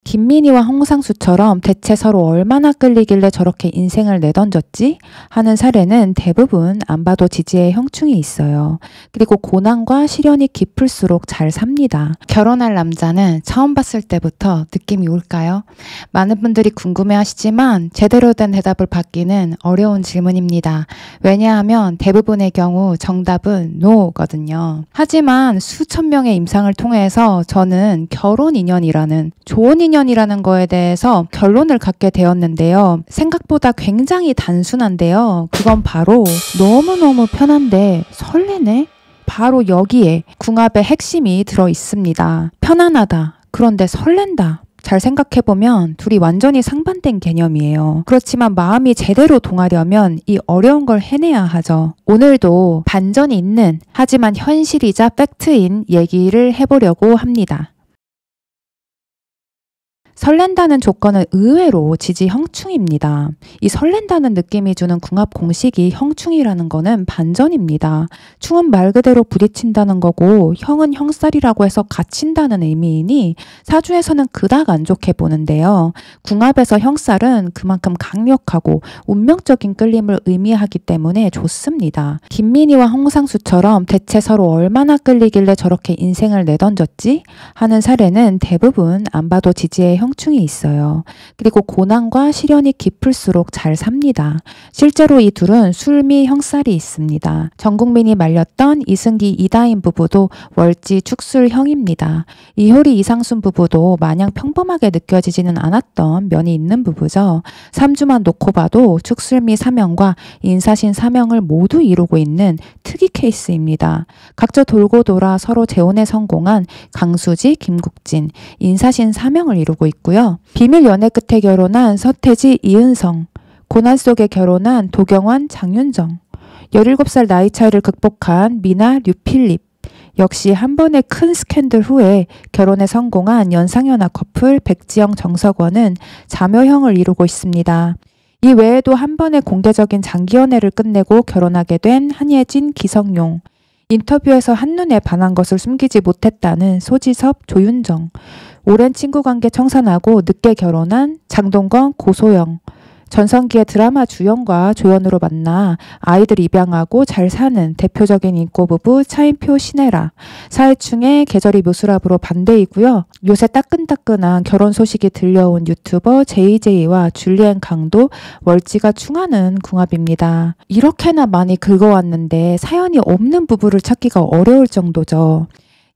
김민희와 홍상수처럼 대체 서로 얼마나 끌리길래 저렇게 인생을 내던졌지? 하는 사례는 대부분 안 봐도 지지의 형충이 있어요. 그리고 고난과 시련이 깊을수록 잘 삽니다. 결혼할 남자는 처음 봤을 때부터 느낌이 올까요? 많은 분들이 궁금해하시지만 제대로 된 대답을 받기는 어려운 질문입니다. 왜냐하면 대부분의 경우 정답은 NO거든요. 하지만 수천 명의 임상을 통해서 저는 결혼 인연이라는 좋은 인연이라는 거에 대해서 결론을 갖게 되었는데요. 생각보다 굉장히 단순한데요. 그건 바로 너무너무 편한데 설레네? 바로 여기에 궁합의 핵심이 들어 있습니다. 편안하다. 그런데 설렌다. 잘 생각해보면 둘이 완전히 상반된 개념이에요. 그렇지만 마음이 제대로 동하려면 이 어려운 걸 해내야 하죠. 오늘도 반전이 있는 하지만 현실이자 팩트인 얘기를 해보려고 합니다. 설렌다는 조건은 의외로 지지 형충입니다. 이 설렌다는 느낌이 주는 궁합 공식이 형충이라는 거는 반전입니다. 충은 말 그대로 부딪힌다는 거고 형은 형살이라고 해서 갇힌다는 의미이니 사주에서는 그닥 안 좋게 보는데요. 궁합에서 형살은 그만큼 강력하고 운명적인 끌림을 의미하기 때문에 좋습니다. 김민희와 홍상수처럼 대체 서로 얼마나 끌리길래 저렇게 인생을 내던졌지? 하는 사례는 대부분 안 봐도 지지의 형충이 있어요. 그리고 고난과 시련이 깊을수록 잘 삽니다. 실제로 이 둘은 술미 형살이 있습니다. 전 국민이 말렸던 이승기 이다인 부부도 월지 축술형입니다. 이효리 이상순 부부도 마냥 평범하게 느껴지지는 않았던 면이 있는 부부죠. 3주만 놓고 봐도 축술미 사명과 인사신 사명을 모두 이루고 있는 특이 케이스입니다. 각자 돌고 돌아 서로 재혼에 성공한 강수지, 김국진, 인사신 사명을 이루고 있고요. 비밀 연애 끝에 결혼한 서태지, 이은성, 고난 속에 결혼한 도경환, 장윤정, 17살 나이 차이를 극복한 미나, 류필립, 역시 한 번의 큰 스캔들 후에 결혼에 성공한 연상연하 커플 백지영, 정석원은 자묘형을 이루고 있습니다. 이 외에도 한 번의 공개적인 장기 연애를 끝내고 결혼하게 된 한예진, 기성용, 인터뷰에서 한눈에 반한 것을 숨기지 못했다는 소지섭, 조윤정, 오랜 친구관계 청산하고 늦게 결혼한 장동건, 고소영, 전성기의 드라마 주연과 조연으로 만나 아이들 입양하고 잘 사는 대표적인 인꼬 부부 차인표, 신혜라, 사회충의 계절이 묘수랍으로 반대이고요. 요새 따끈따끈한 결혼 소식이 들려온 유튜버 JJ와 줄리엔 강도 월지가 충하는 궁합입니다. 이렇게나 많이 긁어왔는데 사연이 없는 부부를 찾기가 어려울 정도죠.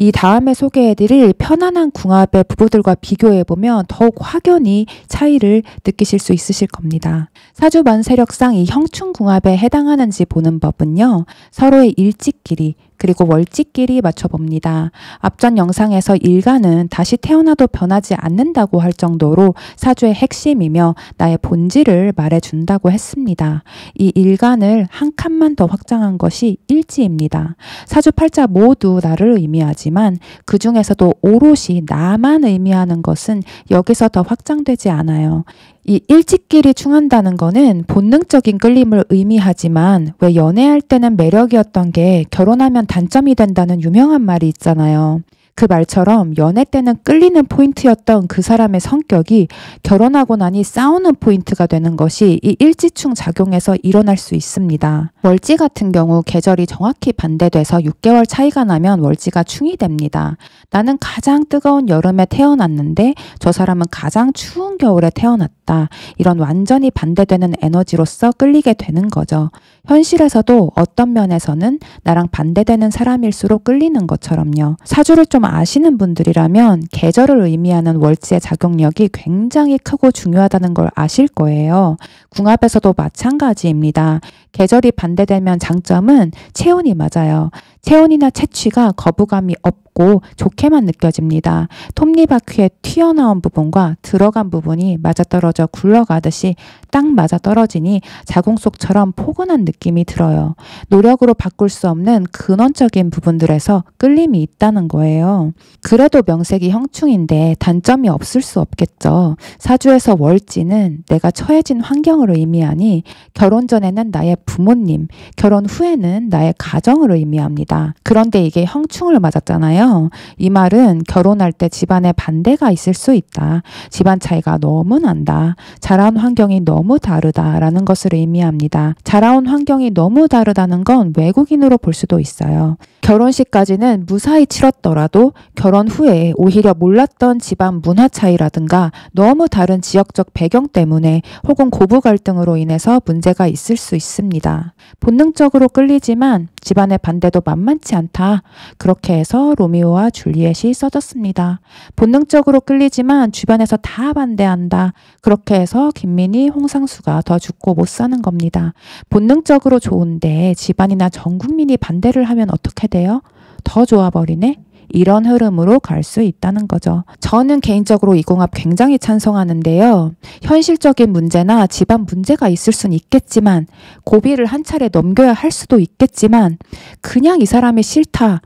이 다음에 소개해드릴 편안한 궁합의 부부들과 비교해보면 더욱 확연히 차이를 느끼실 수 있으실 겁니다. 사주 만세력상 이 형충 궁합에 해당하는지 보는 법은요. 서로의 일지끼리 그리고 월지끼리 맞춰봅니다. 앞전 영상에서 일간은 다시 태어나도 변하지 않는다고 할 정도로 사주의 핵심이며 나의 본질을 말해준다고 했습니다. 이 일간을 한 칸만 더 확장한 것이 일지입니다. 사주 팔자 모두 나를 의미하지만 그 중에서도 오롯이 나만 의미하는 것은 여기서 더 확장되지 않아요. 이 일지끼리 충한다는 거는 본능적인 끌림을 의미하지만 왜 연애할 때는 매력이었던 게 결혼하면 단점이 된다는 유명한 말이 있잖아요. 그 말처럼 연애 때는 끌리는 포인트였던 그 사람의 성격이 결혼하고 나니 싸우는 포인트가 되는 것이 이 일지충 작용에서 일어날 수 있습니다. 월지 같은 경우 계절이 정확히 반대돼서 6개월 차이가 나면 월지가 충이 됩니다. 나는 가장 뜨거운 여름에 태어났는데 저 사람은 가장 추운 겨울에 태어났다. 이런 완전히 반대되는 에너지로서 끌리게 되는 거죠. 현실에서도 어떤 면에서는 나랑 반대되는 사람일수록 끌리는 것처럼요. 사주를 좀 아시는 분들이라면 계절을 의미하는 월지의 작용력이 굉장히 크고 중요하다는 걸 아실 거예요. 궁합에서도 마찬가지입니다. 계절이 반대되면 장점은 체온이 맞아요. 체온이나 채취가 거부감이 없고 좋게만 느껴집니다. 톱니바퀴에 튀어나온 부분과 들어간 부분이 맞아떨어져 굴러가듯이 딱 맞아떨어지니 자궁 속처럼 포근한 느낌이 들어요. 노력으로 바꿀 수 없는 근원적인 부분들에서 끌림이 있다는 거예요. 그래도 명색이 형충인데 단점이 없을 수 없겠죠. 사주에서 월지는 내가 처해진 환경을 의미하니 결혼 전에는 나의 부모님, 결혼 후에는 나의 가정을 의미합니다. 있습니다. 그런데 이게 형충을 맞았잖아요. 이 말은 결혼할 때 집안에 반대가 있을 수 있다. 집안 차이가 너무 난다. 자라온 환경이 너무 다르다라는 것을 의미합니다. 자라온 환경이 너무 다르다는 건 외국인으로 볼 수도 있어요. 결혼식까지는 무사히 치렀더라도 결혼 후에 오히려 몰랐던 집안 문화 차이라든가 너무 다른 지역적 배경 때문에 혹은 고부 갈등으로 인해서 문제가 있을 수 있습니다. 본능적으로 끌리지만 집안의 반대도 만만치 않다. 그렇게 해서 로미오와 줄리엣이 써졌습니다. 본능적으로 끌리지만 주변에서 다 반대한다. 그렇게 해서 김민희, 홍상수가 더 죽고 못 사는 겁니다. 본능적으로 좋은데 집안이나 전 국민이 반대를 하면 어떻게 돼요? 더 좋아버리네? 이런 흐름으로 갈 수 있다는 거죠. 저는 개인적으로 이 궁합 굉장히 찬성하는데요. 현실적인 문제나 집안 문제가 있을 수는 있겠지만 고비를 한 차례 넘겨야 할 수도 있겠지만 그냥 이 사람이 싫다.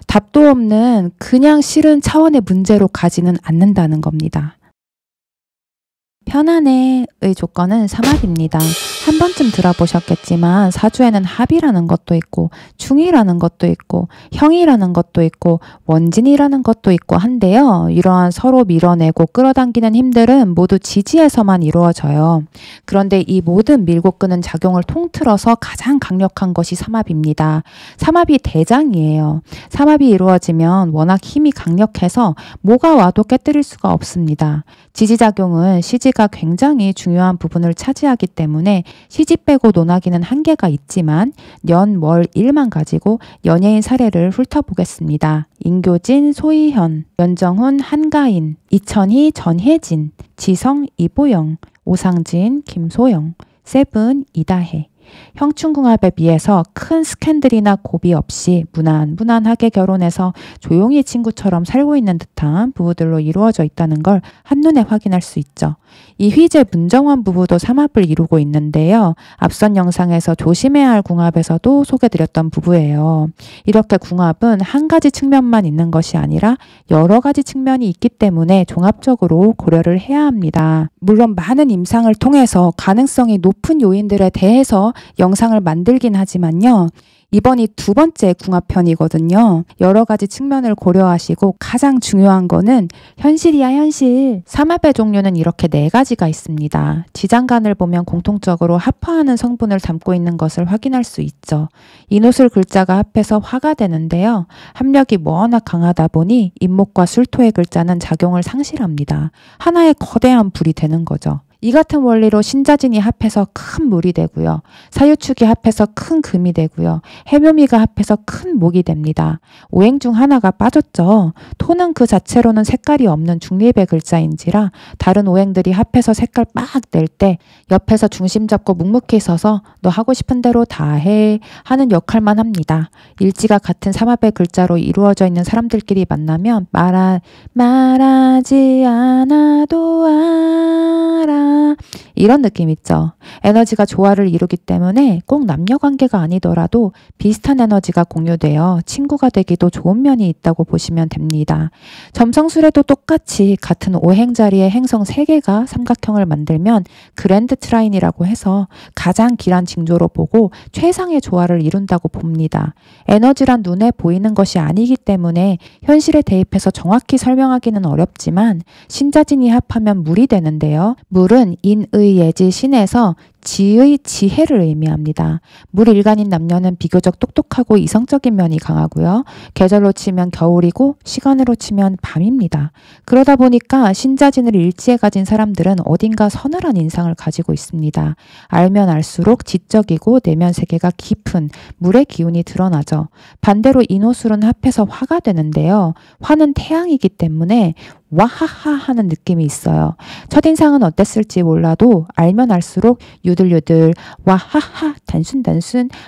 답도 없는 그냥 싫은 차원의 문제로 가지는 않는다는 겁니다. 편안해의 조건은 삼합입니다. 한 번쯤 들어보셨겠지만 사주에는 합이라는 것도 있고 충이라는 것도 있고 형이라는 것도 있고 원진이라는 것도 있고 한데요. 이러한 서로 밀어내고 끌어당기는 힘들은 모두 지지에서만 이루어져요. 그런데 이 모든 밀고 끄는 작용을 통틀어서 가장 강력한 것이 삼합입니다. 삼합이 대장이에요. 삼합이 이루어지면 워낙 힘이 강력해서 뭐가 와도 깨뜨릴 수가 없습니다. 지지작용은 시지가 굉장히 중요한 부분을 차지하기 때문에 시지 빼고 논하기는 한계가 있지만 년, 월, 일만 가지고 연예인 사례를 훑어보겠습니다. 인교진, 소희현, 연정훈, 한가인, 이천희, 전혜진, 지성, 이보영, 오상진, 김소영, 세븐, 이다혜. 형충궁합에 비해서 큰 스캔들이나 고비 없이 무난무난하게 결혼해서 조용히 친구처럼 살고 있는 듯한 부부들로 이루어져 있다는 걸 한눈에 확인할 수 있죠. 이휘재 문정원 부부도 삼합을 이루고 있는데요. 앞선 영상에서 조심해야 할 궁합에서도 소개드렸던 부부예요. 이렇게 궁합은 한 가지 측면만 있는 것이 아니라 여러 가지 측면이 있기 때문에 종합적으로 고려를 해야 합니다. 물론 많은 임상을 통해서 가능성이 높은 요인들에 대해서 영상을 만들긴 하지만요. 이번이 두 번째 궁합편이거든요. 여러 가지 측면을 고려하시고 가장 중요한 거는 현실이야 현실. 삼합의 종류는 이렇게 네 가지가 있습니다. 지장간을 보면 공통적으로 합화하는 성분을 담고 있는 것을 확인할 수 있죠. 인옷을 글자가 합해서 화가 되는데요. 합력이 워낙 강하다 보니 인목과 술토의 글자는 작용을 상실합니다. 하나의 거대한 불이 되는 거죠. 이 같은 원리로 신자진이 합해서 큰 물이 되고요. 사유축이 합해서 큰 금이 되고요. 해묘미가 합해서 큰 목이 됩니다. 오행 중 하나가 빠졌죠. 토는 그 자체로는 색깔이 없는 중립의 글자인지라 다른 오행들이 합해서 색깔 막 낼 때 옆에서 중심 잡고 묵묵히 서서 너 하고 싶은 대로 다 해 하는 역할만 합니다. 일지가 같은 삼합의 글자로 이루어져 있는 사람들끼리 만나면 말하지 않아도 알아. 이런 느낌 있죠. 에너지가 조화를 이루기 때문에 꼭 남녀 관계가 아니더라도 비슷한 에너지가 공유되어 친구가 되기도 좋은 면이 있다고 보시면 됩니다. 점성술에도 똑같이 같은 오행 자리에 행성 3개가 삼각형을 만들면 그랜드 트라인이라고 해서 가장 길한 징조로 보고 최상의 조화를 이룬다고 봅니다. 에너지란 눈에 보이는 것이 아니기 때문에 현실에 대입해서 정확히 설명하기는 어렵지만 신자진이 합하면 물이 되는데요. 물은 인의 예지 신에서 지의 지혜를 의미합니다. 물일간인 남녀는 비교적 똑똑하고 이성적인 면이 강하고요. 계절로 치면 겨울이고 시간으로 치면 밤입니다. 그러다 보니까 신자진을 일지에 가진 사람들은 어딘가 서늘한 인상을 가지고 있습니다. 알면 알수록 지적이고 내면 세계가 깊은 물의 기운이 드러나죠. 반대로 인호술은 합해서 화가 되는데요. 화는 태양이기 때문에 와하하 하는 느낌이 있어요. 첫인상은 어땠을지 몰라도 알면 알수록 유들유들 와하하 단순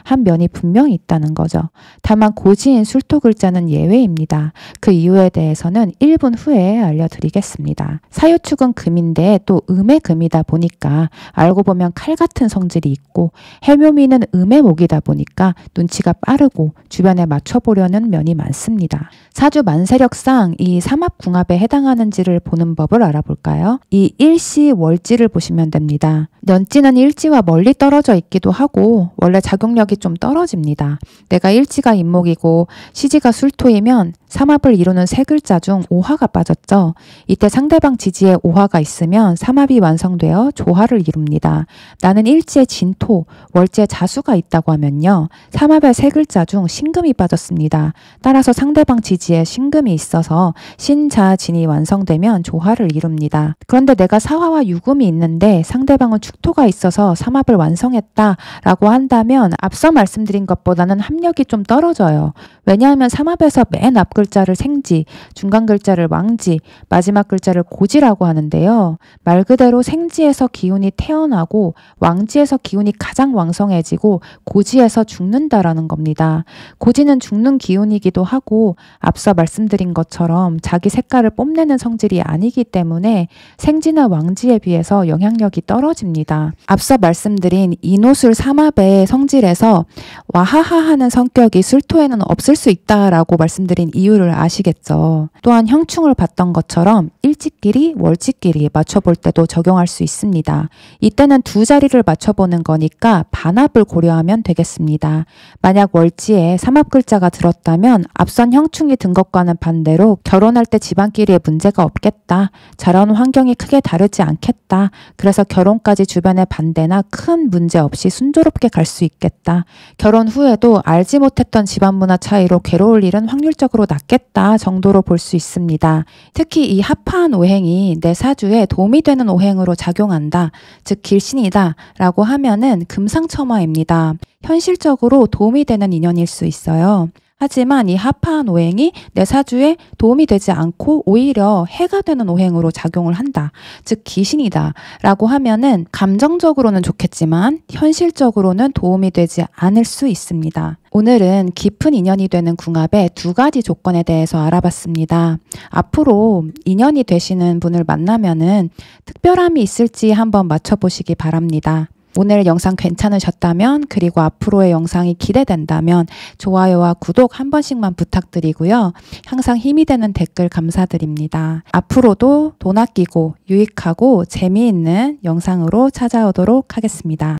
한 면이 분명히 있다는 거죠. 다만 고지인 술토 글자는 예외입니다. 그 이유에 대해서는 1분 후에 알려드리겠습니다. 사유축은 금인데 또 음의 금이다 보니까 알고 보면 칼 같은 성질이 있고 해묘미는 음의 목이다 보니까 눈치가 빠르고 주변에 맞춰보려는 면이 많습니다. 사주 만세력상 이 삼합궁합에 해당하는 작용하는지를 보는 법을 알아볼까요? 이 일시 월지를 보시면 됩니다. 년지는 일지와 멀리 떨어져 있기도 하고 원래 작용력이 좀 떨어집니다. 내가 일지가 임목이고 시지가 술토이면 삼합을 이루는 세 글자 중 오화가 빠졌죠. 이때 상대방 지지에 오화가 있으면 삼합이 완성되어 조화를 이룹니다. 나는 일지에 진토, 월지에 자수가 있다고 하면요. 삼합의 세 글자 중 신금이 빠졌습니다. 따라서 상대방 지지에 신금이 있어서 신자진이 완성되면 조화를 이룹니다. 그런데 내가 사화와 유금이 있는데 상대방은 축토가 있어서 삼합을 완성했다라고 한다면 앞서 말씀드린 것보다는 합력이 좀 떨어져요. 왜냐하면 삼합에서 맨 앞 글자를 생지, 중간 글자를 왕지, 마지막 글자를 고지라고 하는데요. 말 그대로 생지에서 기운이 태어나고 왕지에서 기운이 가장 왕성해지고 고지에서 죽는다라는 겁니다. 고지는 죽는 기운이기도 하고 앞서 말씀드린 것처럼 자기 색깔을 뽐내는 성질이 아니기 때문에 생지나 왕지에 비해서 영향력이 떨어집니다. 앞서 말씀드린 인호술 삼합의 성질에서 와하하하는 성격이 술토에는 없을 수 있다라고 말씀드린 이유를 아시겠죠. 또한 형충을 봤던 것처럼 일지끼리 월지끼리 맞춰볼 때도 적용할 수 있습니다. 이때는 두 자리를 맞춰보는 거니까 반합을 고려하면 되겠습니다. 만약 월지에 삼합 글자가 들었다면 앞선 형충이 든 것과는 반대로 결혼할 때 집안끼리에 문제가 없겠다. 자라온 환경이 크게 다르지 않겠다. 그래서 결혼까지 주변의 반대나 큰 문제 없이 순조롭게 갈 수 있겠다. 결혼 후에도 알지 못했던 집안 문화 차이로 괴로울 일은 확률적으로 낮겠다 정도로 볼 수 있습니다. 특히 이 합화한 오행이 내 사주에 도움이 되는 오행으로 작용한다. 즉 길신이다 라고 하면은 금상첨화입니다. 현실적으로 도움이 되는 인연일 수 있어요. 하지만 이 합화한 오행이 내 사주에 도움이 되지 않고 오히려 해가 되는 오행으로 작용을 한다. 즉 기신이다 라고 하면은 감정적으로는 좋겠지만 현실적으로는 도움이 되지 않을 수 있습니다. 오늘은 깊은 인연이 되는 궁합의 두 가지 조건에 대해서 알아봤습니다. 앞으로 인연이 되시는 분을 만나면은 특별함이 있을지 한번 맞춰보시기 바랍니다. 오늘 영상 괜찮으셨다면 그리고 앞으로의 영상이 기대된다면 좋아요와 구독 한 번씩만 부탁드리고요. 항상 힘이 되는 댓글 감사드립니다. 앞으로도 돈 아끼고 유익하고 재미있는 영상으로 찾아오도록 하겠습니다.